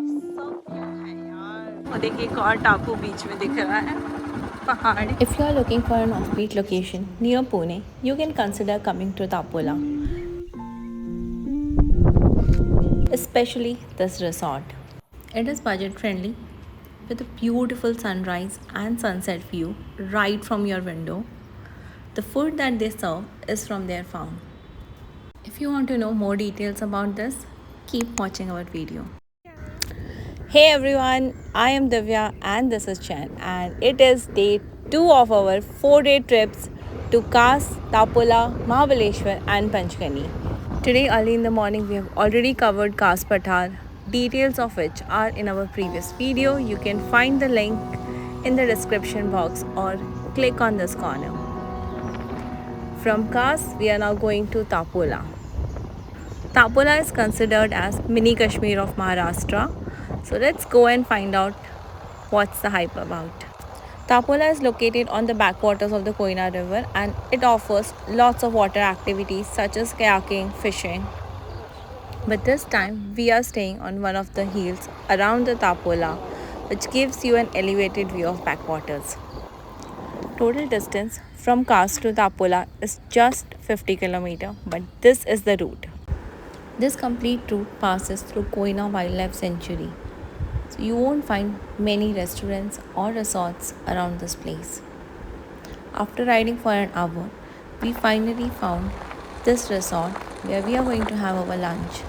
वो देखिए एक और टापू बीच में दिख रहा है पहाड़. If you are looking for an offbeat location near Pune, you can consider coming to Tapola. Especially this resort. It is budget friendly with a beautiful sunrise and sunset view right from your window. The food that they serve is from their farm. If you want to know more details about this, keep watching our video. Hey everyone, I am Divya and this is Chen, and it is day 2 of our 4-day trips to Kas, Tapola, Mahabaleshwar and Panchgani. Today early in the morning we have already covered Kas Pathar, details of which are in our previous video. You can find the link in the description box or click on this corner. From Kas we are now going to Tapola. Tapola is considered as mini Kashmir of Maharashtra. So let's go and find out what's the hype about. Tapola is located on the backwaters of the Koyna River and it offers lots of water activities such as kayaking, fishing. But this time we are staying on one of the hills around the Tapola, which gives you an elevated view of backwaters. Total distance from Kars to Tapola is just 50 km, but this is the route. This complete route passes through Koyna Wildlife Sanctuary. So you won't find many restaurants or resorts around this place. After riding for an hour, we finally found this resort where we are going to have our lunch.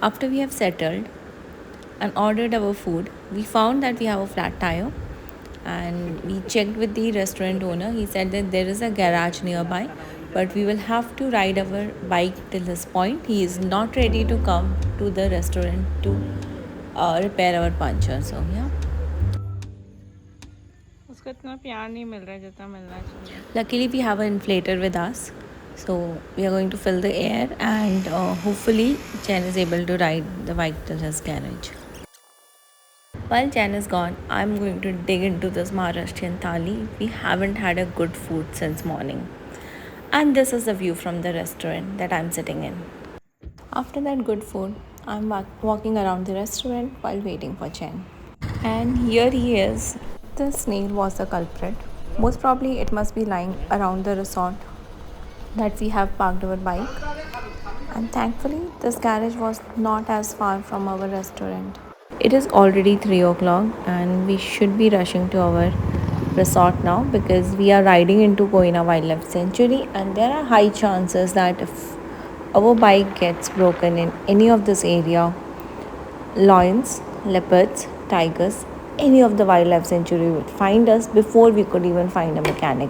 After we have settled and ordered our food, we found that we have a flat tire and we checked with the restaurant owner. He said that there is a garage nearby, but we will have to ride our bike till this point. He is not ready to come to the restaurant to repair our puncture. So yeah. उसको इतना प्यार नहीं मिल रहा है जितना मिलना चाहिए. Luckily we have an inflator with us. So we are going to fill the air and hopefully Chen is able to ride the bike till his garage. While Chen is gone, I'm going to dig into this Maharashtrian thali. We haven't had a good food since morning. And this is the view from the restaurant that I'm sitting in. After that good food, I'm walking around the restaurant while waiting for Chen. And here he is. The snail was the culprit. Most probably it must be lying around the resort that we have parked our bike. And thankfully, this garage was not as far from our restaurant. It is already 3 o'clock and we should be rushing to our resort now because we are riding into Koyna Wildlife Sanctuary and there are high chances that if our bike gets broken in any of this area, lions, leopards, tigers, any of the wildlife sanctuary would find us before we could even find a mechanic.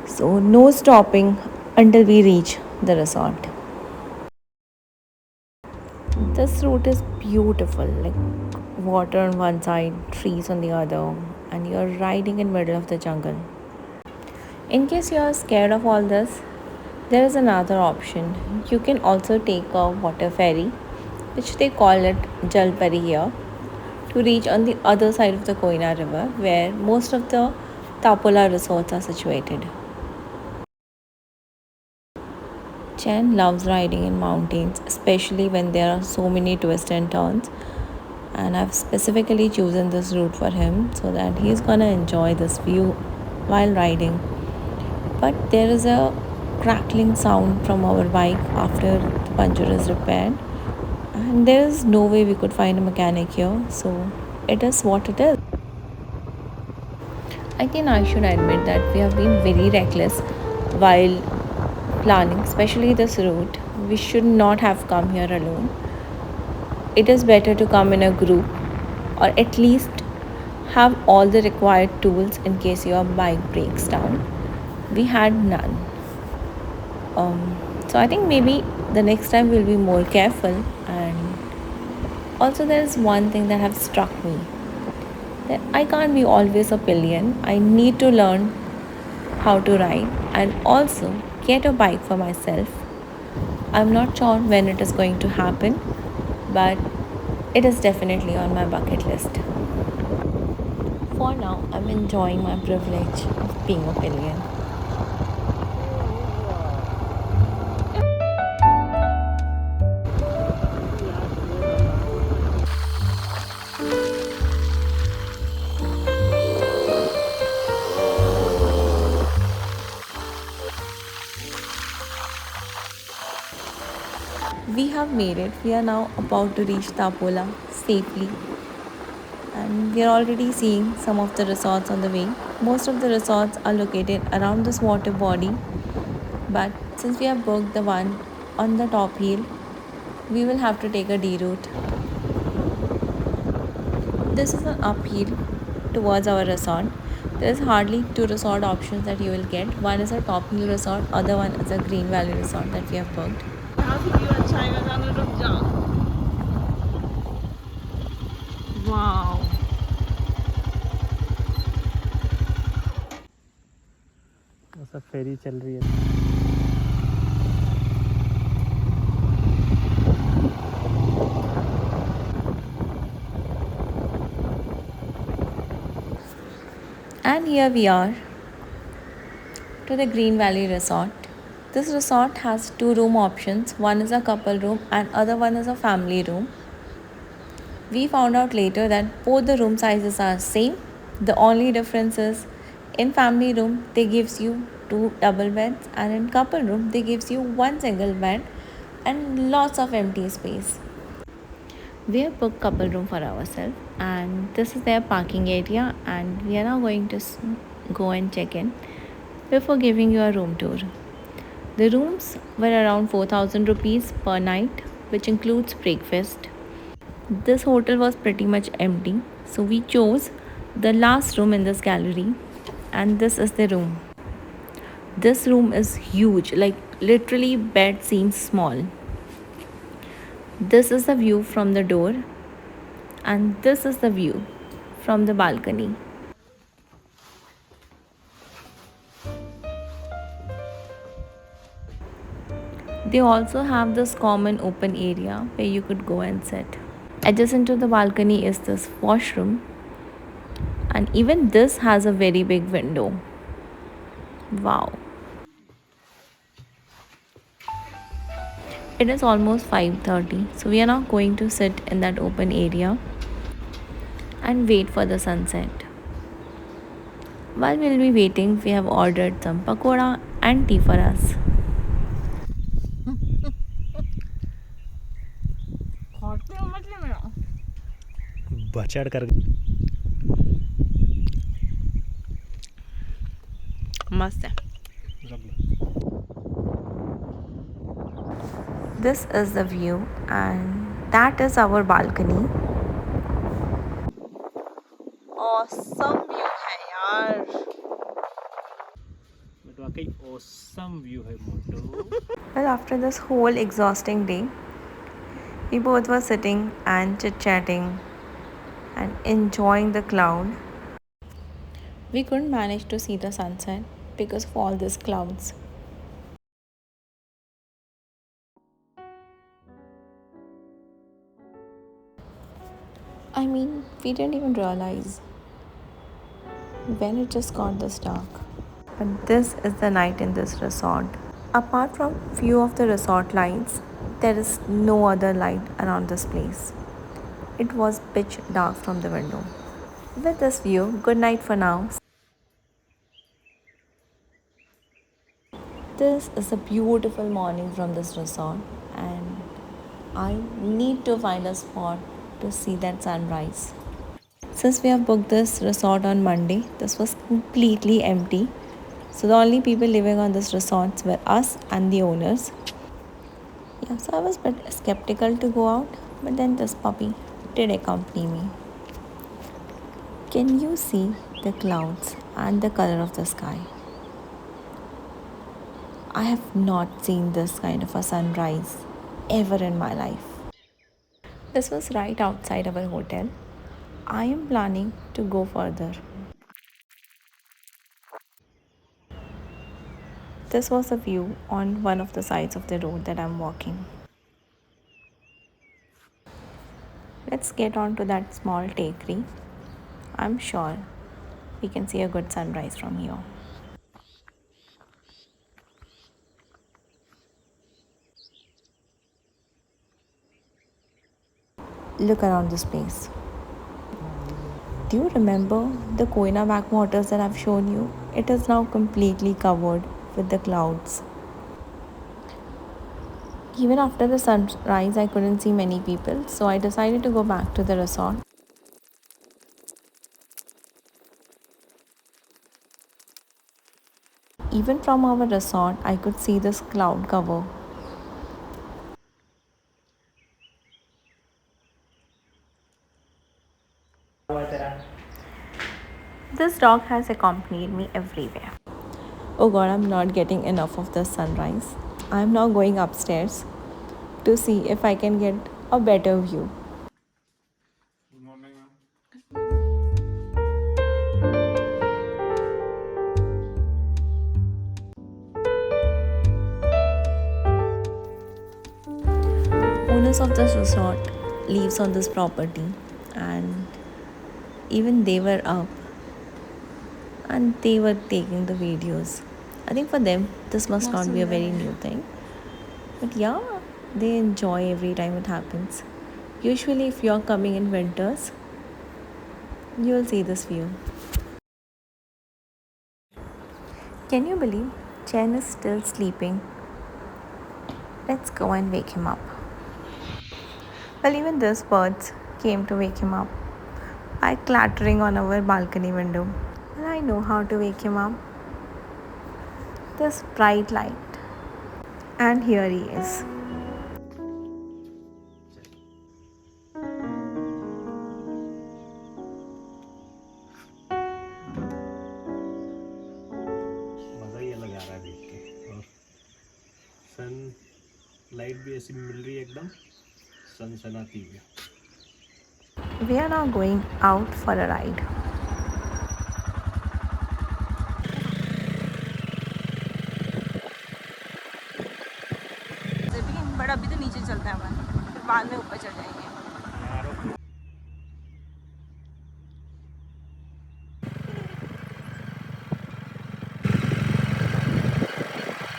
So no stopping until we reach the resort. This route is beautiful, like water on one side, trees on the other, and you're riding in middle of the jungle. In case you are scared of all this, there is another option. You can also take a water ferry, which they call it Jalpari here, to reach on the other side of the Koyna river where most of the Tapola resorts are situated. Chen loves riding in mountains, especially when there are so many twists and turns. And I've specifically chosen this route for him so that he's gonna enjoy this view while riding. But there is a crackling sound from our bike after the puncture is repaired, and there is no way we could find a mechanic here, so it is what it is. I think I should admit that we have been very reckless while planning, especially this route. We should not have come here alone. It is better to come in a group or at least have all the required tools in case your bike breaks down. We had none. So I think maybe the next time we'll be more careful. And also there is one thing that have struck me, that I can't be always a pillion. I need to learn how to ride and also get a bike for myself. I'm not sure when it is going to happen, but it is definitely on my bucket list. For now, I'm enjoying my privilege of being a pillion. We have made it. We are now about to reach Tapola safely, and we are already seeing some of the resorts on the way. Most of the resorts are located around this water body, but since we have booked the one on the top hill, we will have to take a D route. This is an uphill towards our resort. There is hardly two resort options that you will get. One is a top hill resort, other one is a Green Valley resort that we have booked. Wow. सब फेरी चल रही है. And here we are to the Green Valley Resort. This resort has two room options. One is a couple room and other one is a family room. We found out later that both the room sizes are same. The only difference is in family room they gives you two double beds and in couple room they gives you one single bed and lots of empty space. We have booked couple room for ourselves and this is their parking area and we are now going to go and check in before giving you a room tour. The rooms were around 4000 rupees per night which includes breakfast. This hotel was pretty much empty, so we chose the last room in this gallery, and this is the room. This room is huge, like literally, bed seems small. This is the view from the door, and this is the view from the balcony. They also have this common open area where you could go and sit. Adjacent to the balcony is this washroom, and even this has a very big window. Wow. It is almost 5:30, so we are now going to sit in that open area and wait for the sunset. While we'll be waiting, we have ordered some pakoda and tea for us. बचड़ कर मस्त है. This is the view and that is our balcony. Awesome view है यार. But वाकई awesome view है मोटो. Well, after this whole exhausting day, we both were sitting and chit-chatting and enjoying the cloud. We couldn't manage to see the sunset because of all these clouds. I mean, we didn't even realize when it just got this dark. But this is the night in this resort. Apart from few of the resort lights, there is no other light around this place. It was pitch dark from the window. With this view, good night for now. This is a beautiful morning from this resort, and I need to find a spot to see that sunrise. Since we have booked this resort on Monday, this was completely empty. So the only people living on this resort were us and the owners. Yeah, so I was a bit skeptical to go out, but then this puppy did accompany me. Can you see the clouds and the color of the sky? I have not seen this kind of a sunrise ever in my life. This was right outside our hotel. I am planning to go further. This was a view on one of the sides of the road that I'm walking. Let's get on to that small takery. I'm sure we can see a good sunrise from here. Look around this place. Do you remember the Koina backwaters that I've shown you? It is now completely covered with the clouds. Even after the sunrise, I couldn't see many people, so I decided to go back to the resort. Even from our resort, I could see this cloud cover. This dog has accompanied me everywhere. Oh god, I'm not getting enough of the sunrise. I'm now going upstairs to see if I can get a better view. Owners of this resort lives on this property, and even they were up and they were taking the videos. I think for them this must not be a very new thing, but yeah, they enjoy every time it happens. Usually if you're coming in winters, you will see this view. Can you believe Chen is still sleeping? Let's go and wake him up. Well, even these birds came to wake him up by clattering on our balcony window. Well, I know how to wake him up. This bright light. And here he is. मज़ा ही अलग आ रहा है देख के। और sun light भी ऐसी मिल रही है एकदम सनसनाती हुई। We are now going out for a ride. But अभी तो नीचे चलता है हमारा, फिर बाद में ऊपर चढ़ जाएंगे।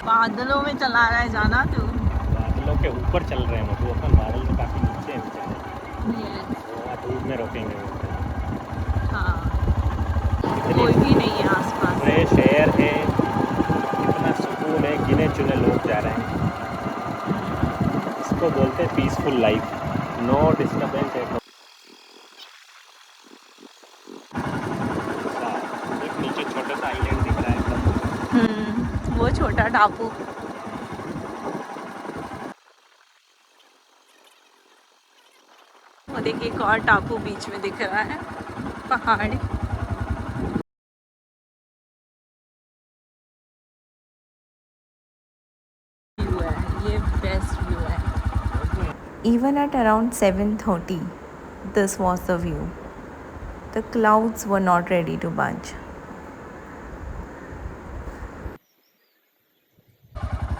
बादलों में चला रहा है जाना तू। बादलों के ऊपर चल रहे हैं मधु, अपन बादल तो काफ़ी नीचे हैं बेचारे। यस, वो धूप में रोकेंगे वो। हाँ, कोई भी नहीं है आसपास। फ्रेश एयर है, इतना सुकून है, गिने चुने लोग जा रहे हैं। इसको बोलते हैं peaceful life, no disturbance at all. एक नीचे छोटा सा आइलैंड दिख रहा है एकदम। वो छोटा टापू। वो देखिए एक और टापू बीच में दिख रहा है, पहाड़। व्यू है, ये बेस्ट व्यू है। Even at around 7:30, this was the view. The clouds were not ready to budge.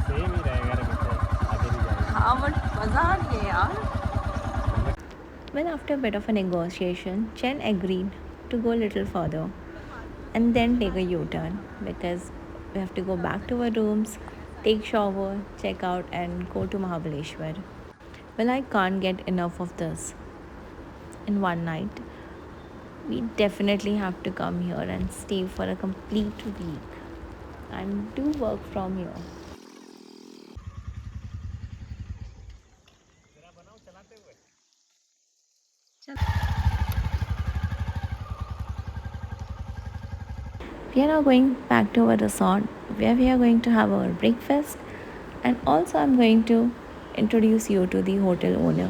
Same ही रहेगा रे बेटा, आगे भी जाएगा। हाँ बट मज़ा आ रही है यार। Well, after a bit of a negotiation, Chen agreed to go a little further and then take a U-turn because we have to go back to our rooms, take shower, check out and go to Mahabaleshwar. Well, I can't get enough of this in one night. We definitely have to come here and stay for a complete week and do work from here. We are now going back to our resort where we are going to have our breakfast, and also I'm going to introduce you to the hotel owner.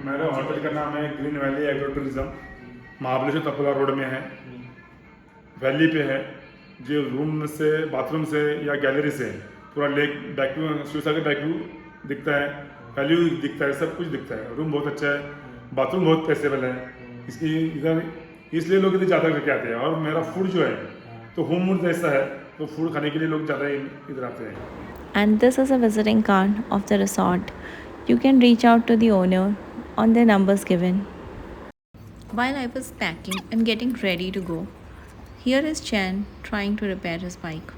मेरे hotel का नाम है green valley agro tourism, Mahabaleshwar Tapola road में है, valley पे है। जो room से, बाथरूम से या गैलरी से पूरा लेक बैकव्यू, शिवसागर बैकव्यू दिखता है, वैली दिखता है, सब कुछ दिखता है। रूम बहुत अच्छा है, बाथरूम बहुत पैसेबल है। इसकी इधर इसलिए लोग इधर ज़्यादा करके आते हैं। और मेरा फूड जो है तो होम फूड जैसा है, तो फूड खाने के लिए लोग ज़्यादा इधर आते हैं। and this is a visiting card of the resort. You can reach out to the owner on the numbers given. While I was packing and getting ready to go, here is Chen trying to repair his bike.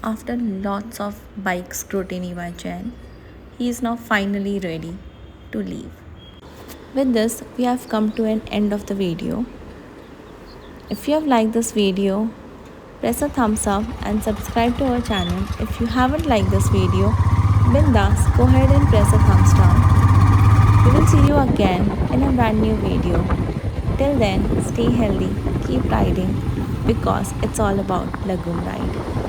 After lots of bike scrutiny by Chen, he is now finally ready to leave. With this, we have come to an end of the video. If you have liked this video, press a thumbs up and subscribe to our channel. If you haven't liked this video, bindas, go ahead and press a thumbs down. We will see you again in a brand new video. Till then, stay healthy, keep riding because it's all about Lagoon Ride.